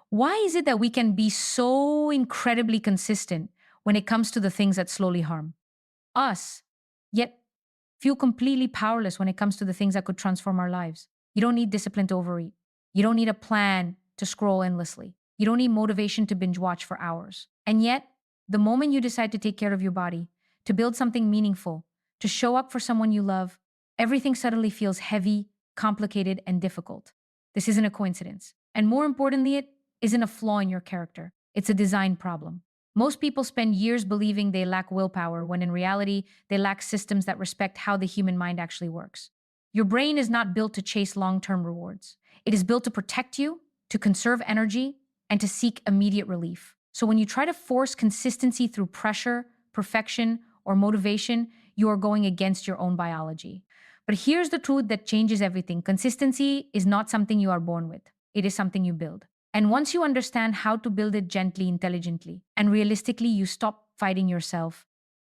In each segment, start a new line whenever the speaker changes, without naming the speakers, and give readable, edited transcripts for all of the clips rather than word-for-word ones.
Why is it that we can be so incredibly consistent when it comes to the things that slowly harm us, yet feel completely powerless when it comes to the things that could transform our lives? You don't need discipline to overeat. You don't need a plan to scroll endlessly. You don't need motivation to binge watch for hours. And yet, the moment you decide to take care of your body, to build something meaningful, to show up for someone you love, everything suddenly feels heavy, complicated, and difficult. This isn't a coincidence. And more importantly, it isn't a flaw in your character. It's a design problem. Most people spend years believing they lack willpower when in reality, they lack systems that respect how the human mind actually works. Your brain is not built to chase long term rewards. It is built to protect you, to conserve energy, and to seek immediate relief. So when you try to force consistency through pressure, perfection, or motivation, you are going against your own biology. But here's the truth that changes everything: consistency is not something you are born with, it is something you build. And once you understand how to build it gently, intelligently, and realistically, you stop fighting yourself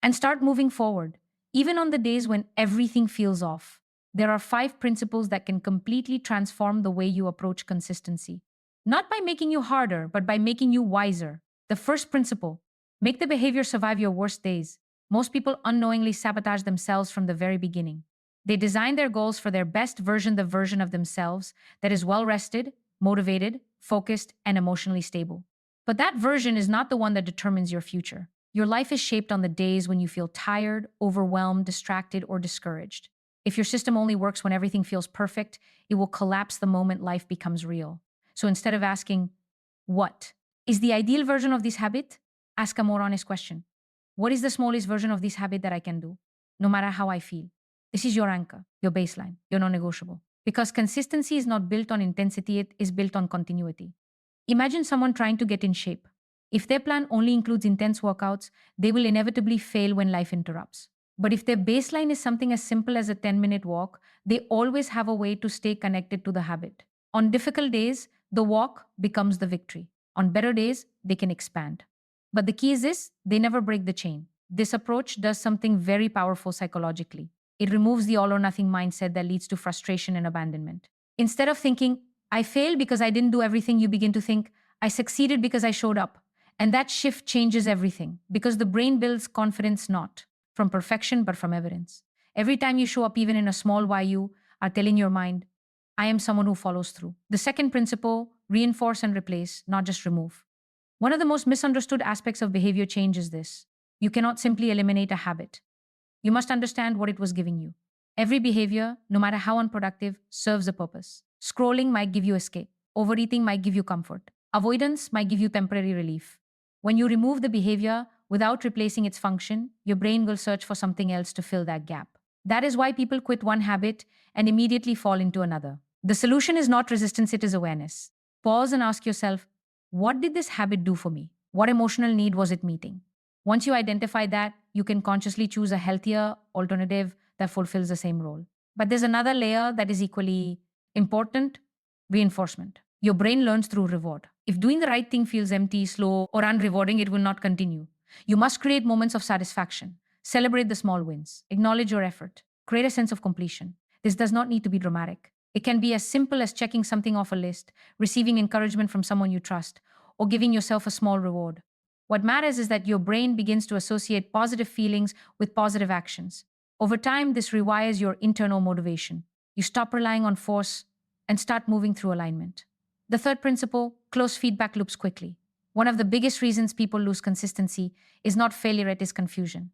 and start moving forward, even on the days when everything feels off. There are 5 principles that can completely transform the way you approach consistency. Not by making you harder, but by making you wiser. The first principle: make the behavior survive your worst days. Most people unknowingly sabotage themselves from the very beginning. They design their goals for their best version, the version of themselves that is well rested, motivated, focused, and emotionally stable. But that version is not the one that determines your future. Your life is shaped on the days when you feel tired, overwhelmed, distracted, or discouraged. If your system only works when everything feels perfect, it will collapse the moment life becomes real. So instead of asking, what is the ideal version of this habit? Ask a more honest question. What is the smallest version of this habit that I can do, no matter how I feel? This is your anchor, your baseline, your non negotiable. Because consistency is not built on intensity, it is built on continuity. Imagine someone trying to get in shape. If their plan only includes intense workouts, they will inevitably fail when life interrupts. But if their baseline is something as simple as a 10-minute walk, they always have a way to stay connected to the habit. On difficult days, the walk becomes the victory. On better days, they can expand. But the key is this: they never break the chain. This approach does something very powerful psychologically. It removes the all or nothing mindset that leads to frustration and abandonment. Instead of thinking, I failed because I didn't do everything, you begin to think, I succeeded because I showed up. And that shift changes everything because the brain builds confidence not from perfection but from evidence. Every time you show up, even in a small way, you are telling your mind, I am someone who follows through. The second principle: reinforce and replace, not just remove. One of the most misunderstood aspects of behavior change is this: you cannot simply eliminate a habit. You must understand what it was giving you. Every behavior, no matter how unproductive, serves a purpose. Scrolling might give you escape. Overeating might give you comfort. Avoidance might give you temporary relief. When you remove the behavior without replacing its function, your brain will search for something else to fill that gap. That is why people quit one habit and immediately fall into another. The solution is not resistance, it is awareness. Pause and ask yourself, what did this habit do for me? What emotional need was it meeting? Once you identify that, you can consciously choose a healthier alternative that fulfills the same role. But there's another layer that is equally important: reinforcement. Your brain learns through reward. If doing the right thing feels empty, slow, or unrewarding, it will not continue. You must create moments of satisfaction. Celebrate the small wins. Acknowledge your effort. Create a sense of completion. This does not need to be dramatic. It can be as simple as checking something off a list, receiving encouragement from someone you trust, or giving yourself a small reward. What matters is that your brain begins to associate positive feelings with positive actions. Over time, this rewires your internal motivation. You stop relying on force and start moving through alignment. The third principle: close feedback loops quickly. One of the biggest reasons people lose consistency is not failure, it is confusion.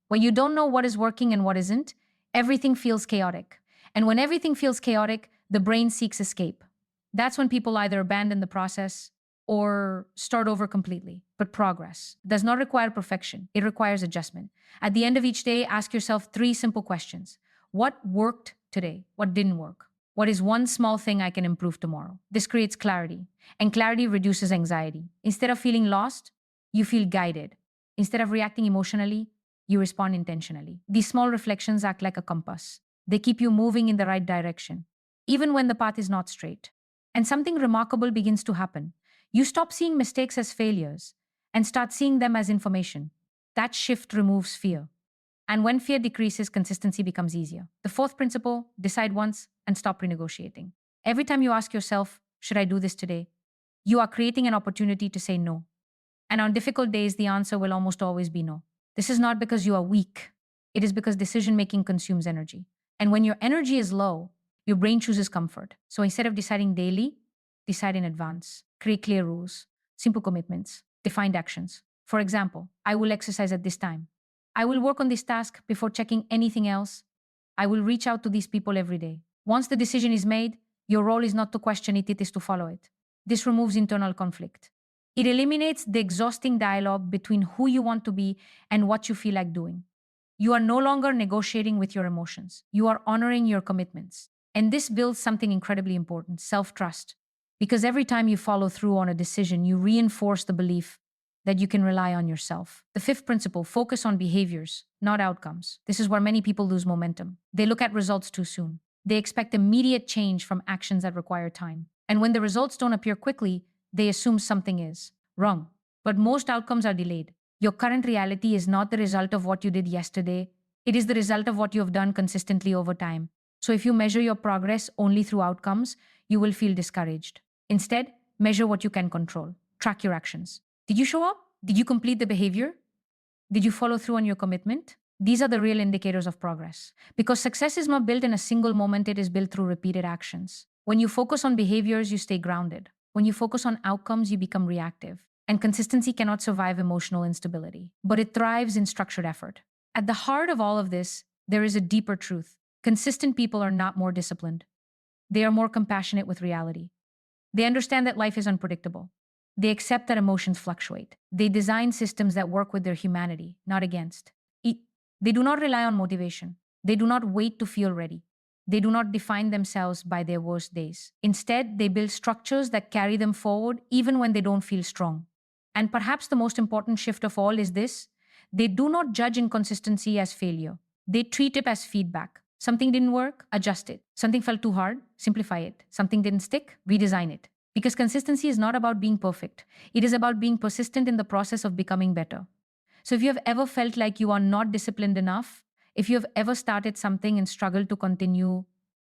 When you don't know what is working and what isn't, everything feels chaotic. And when everything feels chaotic, the brain seeks escape. That's when people either abandon the process or start over completely. But progress does not require perfection, it requires adjustment. At the end of each day, ask yourself 3 simple questions: what worked today? What didn't work? What is one small thing I can improve tomorrow? This creates clarity, and clarity reduces anxiety. Instead of feeling lost, you feel guided. Instead of reacting emotionally, you respond intentionally. These small reflections act like a compass. They keep you moving in the right direction, even when the path is not straight. And something remarkable begins to happen. You stop seeing mistakes as failures and start seeing them as information. That shift removes fear. And when fear decreases, consistency becomes easier. The fourth principle: decide once and stop renegotiating. Every time you ask yourself, should I do this today? You are creating an opportunity to say no. And on difficult days, the answer will almost always be no. This is not because you are weak, it is because decision making consumes energy. And when your energy is low, your brain chooses comfort. So instead of deciding daily, decide in advance. Create clear rules, simple commitments, defined actions. For example, I will exercise at this time. I will work on this task before checking anything else. I will reach out to these people every day. Once the decision is made, your role is not to question it, it is to follow it. This removes internal conflict. It eliminates the exhausting dialogue between who you want to be and what you feel like doing. You are no longer negotiating with your emotions. You are honoring your commitments. And this builds something incredibly important, self trust. Because every time you follow through on a decision, you reinforce the belief that you can rely on yourself. The fifth principle, focus on behaviors, not outcomes. This is where many people lose momentum. They look at results too soon. They expect immediate change from actions that require time. And when the results don't appear quickly, they assume something is wrong. But most outcomes are delayed. Your current reality is not the result of what you did yesterday, it is the result of what you have done consistently over time. So if you measure your progress only through outcomes, you will feel discouraged. Instead, measure what you can control. Track your actions. Did you show up? Did you complete the behavior? Did you follow through on your commitment? These are the real indicators of progress. Because success is not built in a single moment, it is built through repeated actions. When you focus on behaviors, you stay grounded. When you focus on outcomes, you become reactive. And consistency cannot survive emotional instability, but it thrives in structured effort. At the heart of all of this, there is a deeper truth. Consistent people are not more disciplined, they are more compassionate with reality. They understand that life is unpredictable. They accept that emotions fluctuate. They design systems that work with their humanity, not against. They do not rely on motivation. They do not wait to feel ready. They do not define themselves by their worst days. Instead, they build structures that carry them forward even when they don't feel strong. And perhaps the most important shift of all is this: they do not judge inconsistency as failure. They treat it as feedback. Something didn't work, adjust it. Something felt too hard, simplify it. Something didn't stick, redesign it. Because consistency is not about being perfect, it is about being persistent in the process of becoming better. So if you have ever felt like you are not disciplined enough, if you have ever started something and struggled to continue,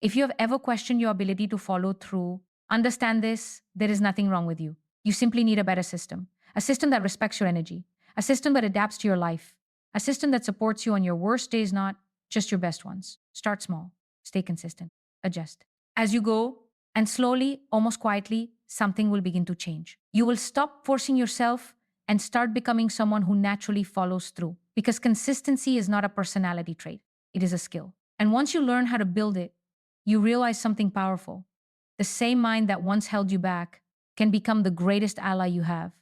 if you have ever questioned your ability to follow through, understand this: there is nothing wrong with you. You simply need a better system, a system that respects your energy, a system that adapts to your life, a system that supports you on your worst days, not just your best ones. Start small, stay consistent, adjust. As you go, and slowly, almost quietly, something will begin to change. You will stop forcing yourself and start becoming someone who naturally follows through. Because consistency is not a personality trait, it is a skill. And once you learn how to build it, you realize something powerful. The same mind that once held you back can become the greatest ally you have.